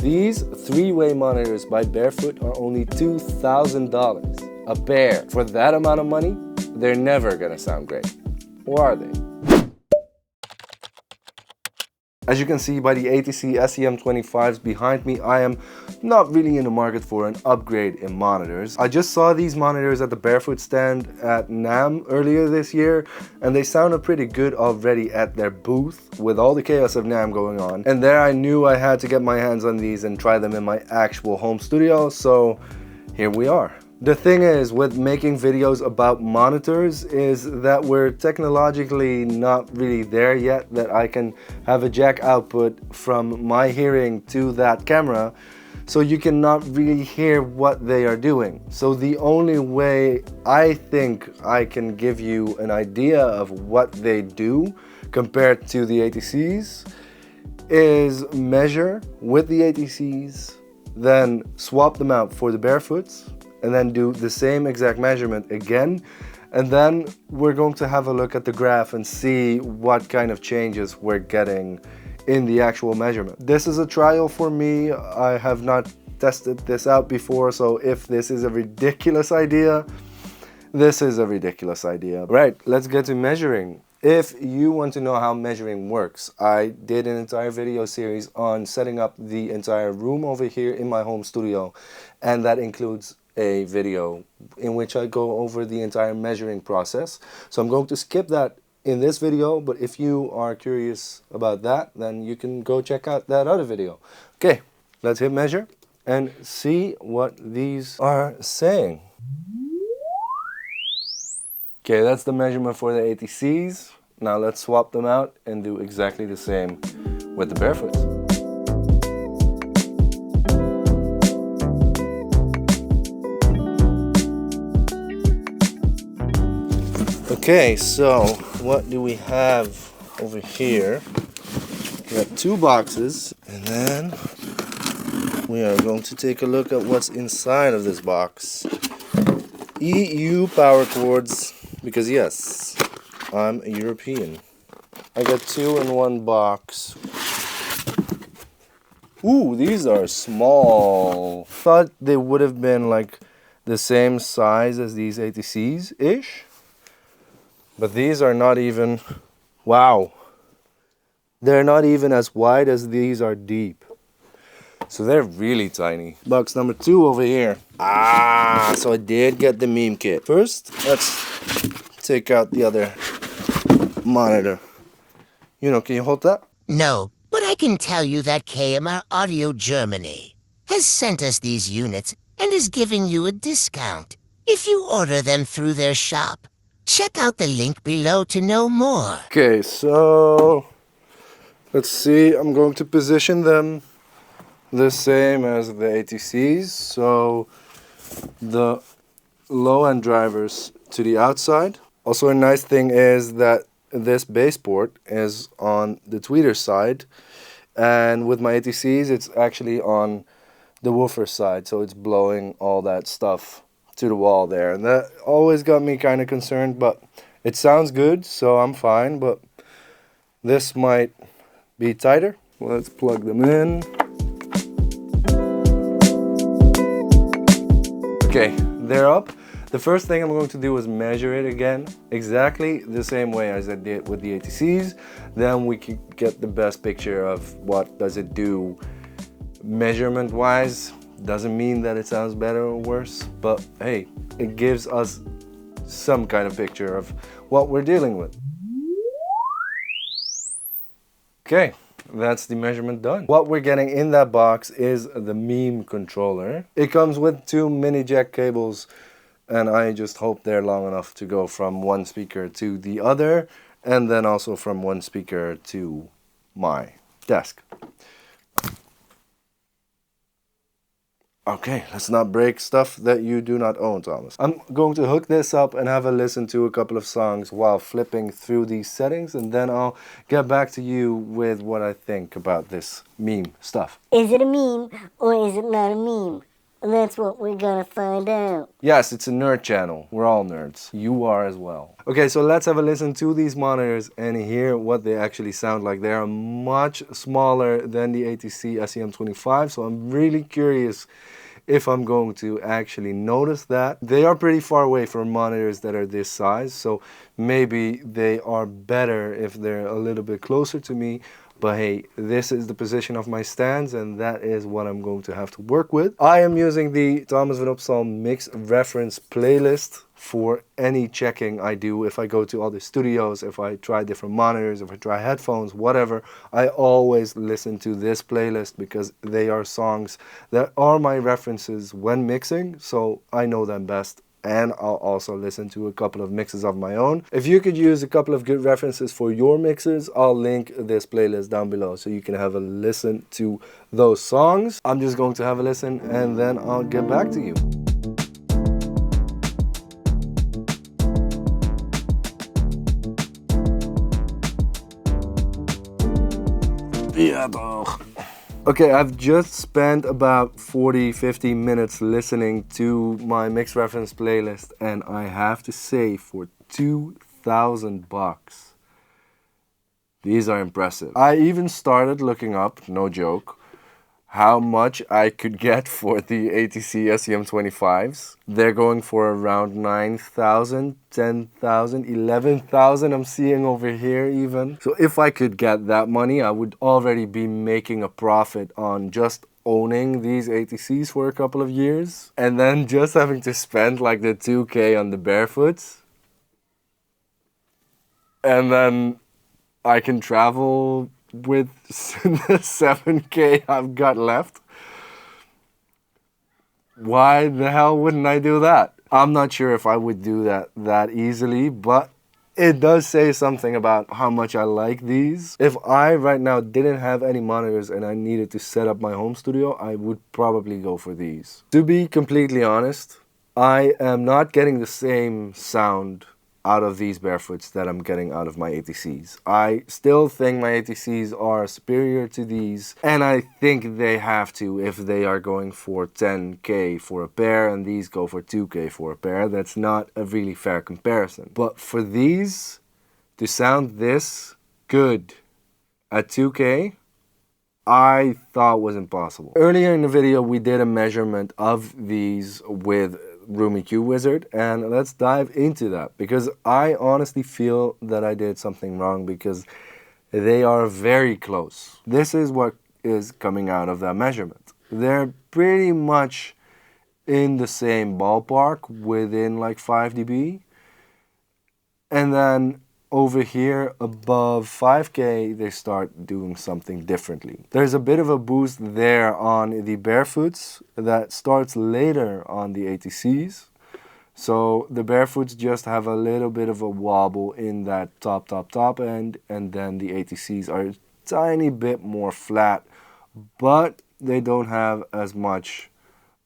These three-way monitors by Barefoot are only $2,000. A Bare. For that amount of money, they're never gonna sound great. Or are they? As you can see by the ATC SEM25s behind me, I am not really in the market for an upgrade in monitors. I just saw these monitors at the Barefoot stand at NAMM earlier this year, and they sounded pretty good already at their booth with all the chaos of NAMM going on. And there I knew I had to get my hands on these and try them in my actual home studio, so here we are. The thing is with making videos about monitors is that we're technologically not really there yet that I can have a jack output from my hearing to that camera, so you cannot really hear what they are doing. So the only way I think I can give you an idea of what they do compared to the ATCs is measure with the ATCs, then swap them out for the Barefoots, and then do the same exact measurement again, and then we're going to have a look at the graph and see what kind of changes we're getting in the actual measurement. This is a trial for me. I have not tested this out before, so if this is a ridiculous idea, this is a ridiculous idea. Right, let's get to measuring. If you want to know how measuring works, I did an entire video series on setting up the entire room over here in my home studio, and that includes a video in which I go over the entire measuring process. So I'm going to skip that in this video, but if you are curious about that, then you can go check out that other video. Okay, let's hit measure and see what these are saying. Okay, that's the measurement for the ATCs. Now let's swap them out and do exactly the same with the Barefoots. Okay, so what do we have over here? We got two boxes, and then we are going to take a look at what's inside of this box. EU power cords, because yes, I'm a European. I got two in one box. Ooh, these are small. Thought they would have been like the same size as these ATCs-ish. But these are not even, wow. They're not even as wide as these are deep. So they're really tiny. Box number 2 over here. Ah, so I did get the meme kit. First, let's take out the other monitor. You know, can you hold that? No, but I can tell you that KMR Audio Germany has sent us these units and is giving you a discount if you order them through their shop. Check out the link below to know more. Okay, so let's see. I'm going to position them the same as the ATCs. So the low-end drivers to the outside. Also a nice thing is that this base port is on the tweeter side, and with my ATCs it's actually on the woofer side, so it's blowing all that stuff to the wall there, and that always got me kind of concerned, but it sounds good, so I'm fine. But this might be tighter. Let's plug them in. Okay, they're up. The first thing I'm going to do is measure it again, exactly the same way as I did with the ATCs. Then we can get the best picture of what does it do measurement wise. Doesn't mean that it sounds better or worse, but hey, it gives us some kind of picture of what we're dealing with. Okay, that's the measurement done. What we're getting in that box is the NAMM controller. It comes with 2 mini jack cables, and I just hope they're long enough to go from one speaker to the other, and then also from one speaker to my desk. Okay, let's not break stuff that you do not own, Thomas. I'm going to hook this up and have a listen to a couple of songs while flipping through these settings, and then I'll get back to you with what I think about this meme stuff. Is it a meme or is it not a meme? That's what we're gonna find out. Yes, it's a nerd channel. We're all nerds. You are as well. Okay, so let's have a listen to these monitors and hear what they actually sound like. They are much smaller than the ATC SEM25, so I'm really curious if I'm going to actually notice that. They are pretty far away from monitors that are this size, so maybe they are better if they're a little bit closer to me. But hey, this is the position of my stands and that is what I'm going to have to work with. I am using the Thomas van Opstal mix reference playlist for any checking I do. If I go to other studios, if I try different monitors, if I try headphones, whatever, I always listen to this playlist because they are songs that are my references when mixing, so I know them best. And I'll also listen to a couple of mixes of my own. If you could use a couple of good references for your mixes, I'll link this playlist down below so you can have a listen to those songs. I'm just going to have a listen and then I'll get back to you. Ja, toch. Okay, I've just spent about 40-50 minutes listening to my mix reference playlist and I have to say for $2,000, these are impressive. I even started looking up, no joke, how much I could get for the ATC SEM25s. They're going for around 9,000, 10,000, 11,000 I'm seeing over here even. So if I could get that money, I would already be making a profit on just owning these ATCs for a couple of years. And then just having to spend like the 2K on the Barefoots. And then I can travel with the 7K I've got left. Why the hell wouldn't I do that? I'm not sure if I would do that easily, but it does say something about how much I like these. If I right now didn't have any monitors and I needed to set up my home studio, I would probably go for these. To be completely honest, I am not getting the same sound out of these Barefoots that I'm getting out of my ATCs. I still think my ATCs are superior to these, and I think they have to if they are going for 10K for a pair and these go for 2K for a pair. That's not a really fair comparison. But for these to sound this good at 2K, I thought was impossible. Earlier in the video we did a measurement of these with Room EQ Wizard, and let's dive into that because I honestly feel that I did something wrong because they are very close. This is what is coming out of that measurement. They're pretty much in the same ballpark within like 5 dB, and then over here above 5K they start doing something differently. There's a bit of a boost there on the Barefoots that starts later on the ATCs. So the Barefoots just have a little bit of a wobble in that top end, and then the ATCs are a tiny bit more flat, but they don't have as much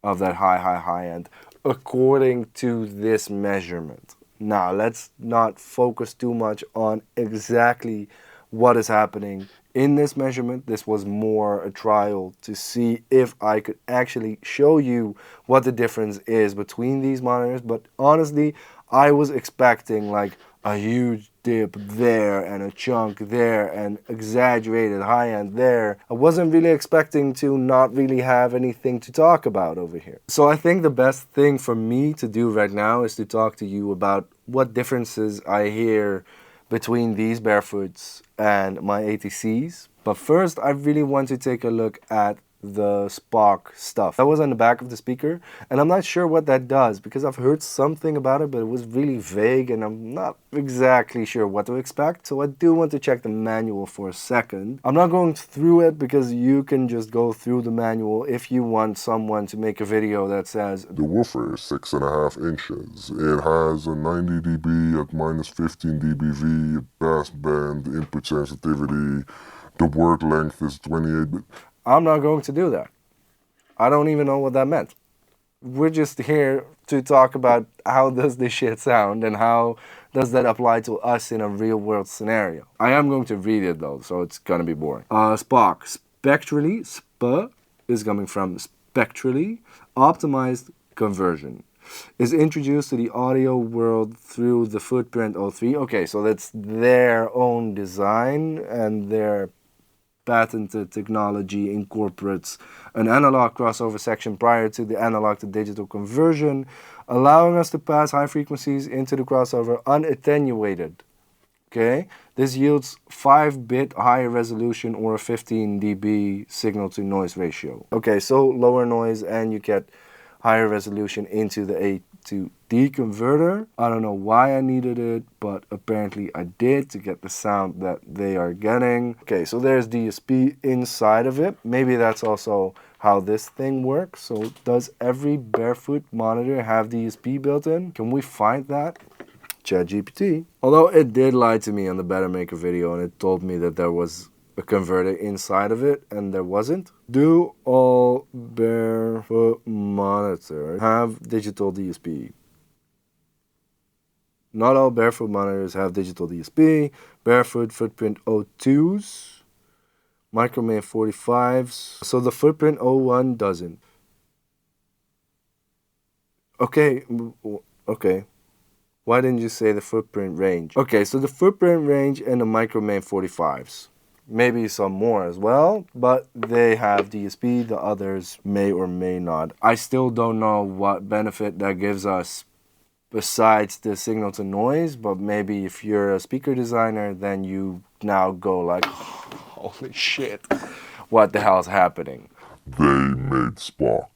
of that high end according to this measurement. Now, let's not focus too much on exactly what is happening in this measurement. This was more a trial to see if I could actually show you what the difference is between these monitors. But honestly, I was expecting like a huge dip there and a chunk there and exaggerated high end there. I wasn't really expecting to not really have anything to talk about over here. So I think the best thing for me to do right now is to talk to you about what differences I hear between these Barefoots and my ATCs. But first, I really want to take a look at the SPOC stuff. That was on the back of the speaker, and I'm not sure what that does because I've heard something about it, but it was really vague and I'm not exactly sure what to expect. So I do want to check the manual for a second. I'm not going through it because you can just go through the manual if you want someone to make a video that says the woofer is 6.5 inches. It has a 90 dB at minus 15 dBV, bass band, input sensitivity. The word length is 28 bit. I'm not going to do that. I don't even know what that meant. We're just here to talk about how does this shit sound and how does that apply to us in a real world scenario. I am going to read it though, so it's gonna be boring. SPOC, spectrally, sp is coming from spectrally optimized conversion is introduced to the audio world through the Footprint 03. Okay, so that's their own design, and their patented technology incorporates an analog crossover section prior to the analog to digital conversion, allowing us to pass high frequencies into the crossover unattenuated. Okay, this yields 5-bit higher resolution or a 15 dB signal to noise ratio. Okay, so lower noise and you get higher resolution into the A to D converter. I don't know why I needed it, but apparently I did to get the sound that they are getting. Okay, so there's DSP inside of it. Maybe that's also how this thing works. So does every Barefoot monitor have DSP built in? Can we find that? ChatGPT. Although it did lie to me on the Better Maker video, and it told me that there was a converter inside of it, and there wasn't. Do all Barefoot monitors have digital DSP? Not all Barefoot monitors have digital DSP. Barefoot Footprint 02s, Microman 45s. So the Footprint 01 doesn't. Okay. Why didn't you say the Footprint range? Okay, so the Footprint range and the Microman 45s. Maybe some more as well, but they have DSP, the others may or may not. I still don't know what benefit that gives us besides the signal to noise, but maybe if you're a speaker designer, then you now go like, holy shit, what the hell is happening? They made SPOC.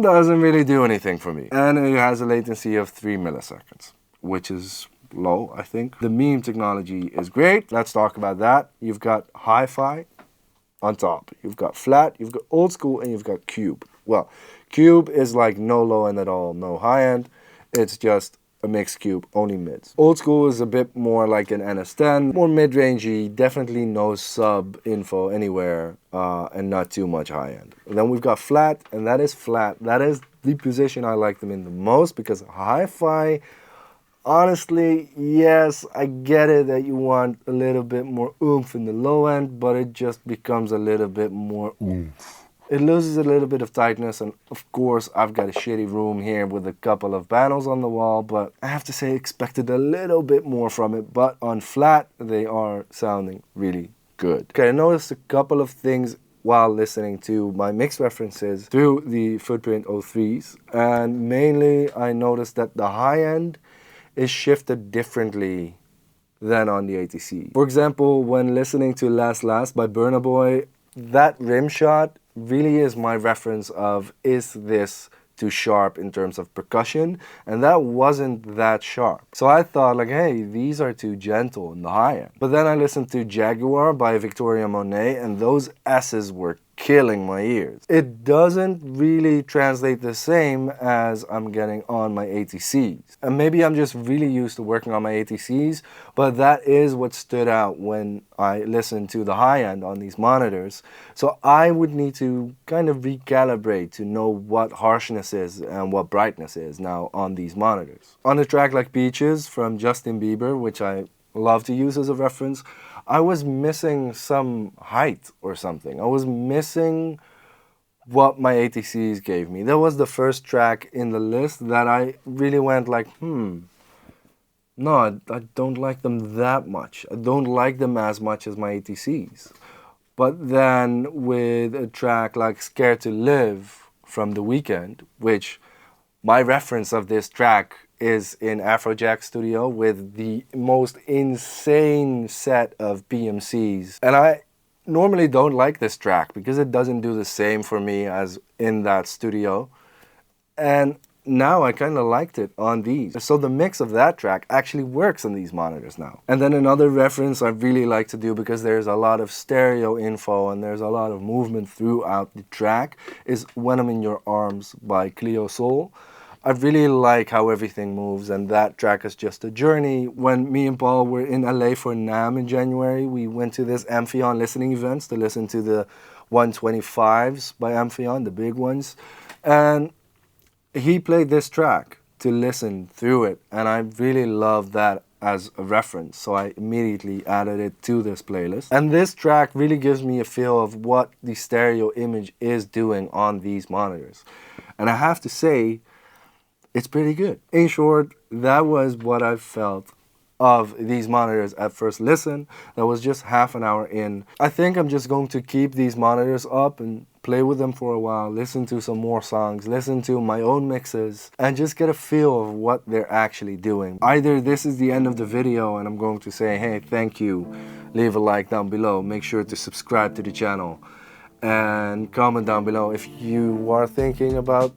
Doesn't really do anything for me. And it has a latency of 3 milliseconds, which is low, I think. The meme technology is great. Let's talk about that. You've got hi-fi on top. You've got flat, you've got old school, and you've got cube. Well, cube is like no low end at all, no high end. It's just a mixed cube, only mids. Old school is a bit more like an NS10, more mid-rangey, definitely no sub info anywhere, and not too much high end. And then we've got flat, and that is flat. That is the position I like them in the most, because hi-fi, honestly, yes, I get it that you want a little bit more oomph in the low end, but it just becomes a little bit more oomph. It loses a little bit of tightness, and of course, I've got a shitty room here with a couple of panels on the wall, but I have to say, expected a little bit more from it, but on flat, they are sounding really good. Okay, I noticed a couple of things while listening to my mix references through the Footprint 03s, and mainly I noticed that the high end is shifted differently than on the ATC. For example, when listening to Last Last by Burna Boy, that rim shot really is my reference of, is this too sharp in terms of percussion? And that wasn't that sharp. So I thought like, hey, these are too gentle in the high end. But then I listened to Jaguar by Victoria Monet, and those S's were killing my ears. It doesn't really translate the same as I'm getting on my ATCs. And maybe I'm just really used to working on my ATCs, but that is what stood out when I listened to the high end on these monitors. So I would need to kind of recalibrate to know what harshness is and what brightness is now on these monitors. On a track like Peaches from Justin Bieber, which I love to use as a reference, I was missing some height or something. I was missing what my ATCs gave me. That was the first track in the list that I really went like, no, I don't like them that much. I don't like them as much as my ATCs. But then with a track like Scared to Live from The Weeknd, which my reference of this track is in Afrojack Studio with the most insane set of PMCs. And I normally don't like this track because it doesn't do the same for me as in that studio. And now I kind of liked it on these. So the mix of that track actually works on these monitors now. And then another reference I really like to do, because there's a lot of stereo info and there's a lot of movement throughout the track, is When I'm in Your Arms by Cleo Soul. I really like how everything moves, and that track is just a journey. When me and Paul were in LA for NAMM in January, we went to this Amphion listening events to listen to the 125s by Amphion, the big ones. And he played this track to listen through it, and I really love that as a reference, so I immediately added it to this playlist. And this track really gives me a feel of what the stereo image is doing on these monitors. And I have to say, it's pretty good. In short, that was what I felt of these monitors at first listen. That was just half an hour in. I think I'm just going to keep these monitors up and play with them for a while, listen to some more songs, listen to my own mixes, and just get a feel of what they're actually doing. Either this is the end of the video and I'm going to say, hey, thank you, leave a like down below, make sure to subscribe to the channel, and comment down below if you are thinking about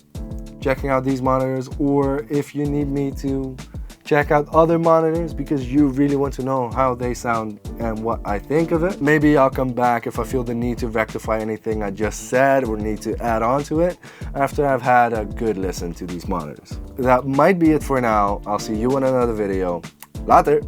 checking out these monitors, or if you need me to check out other monitors because you really want to know how they sound and what I think of it. Maybe I'll come back if I feel the need to rectify anything I just said or need to add on to it after I've had a good listen to these monitors. That might be it for now. I'll see you in another video. Later!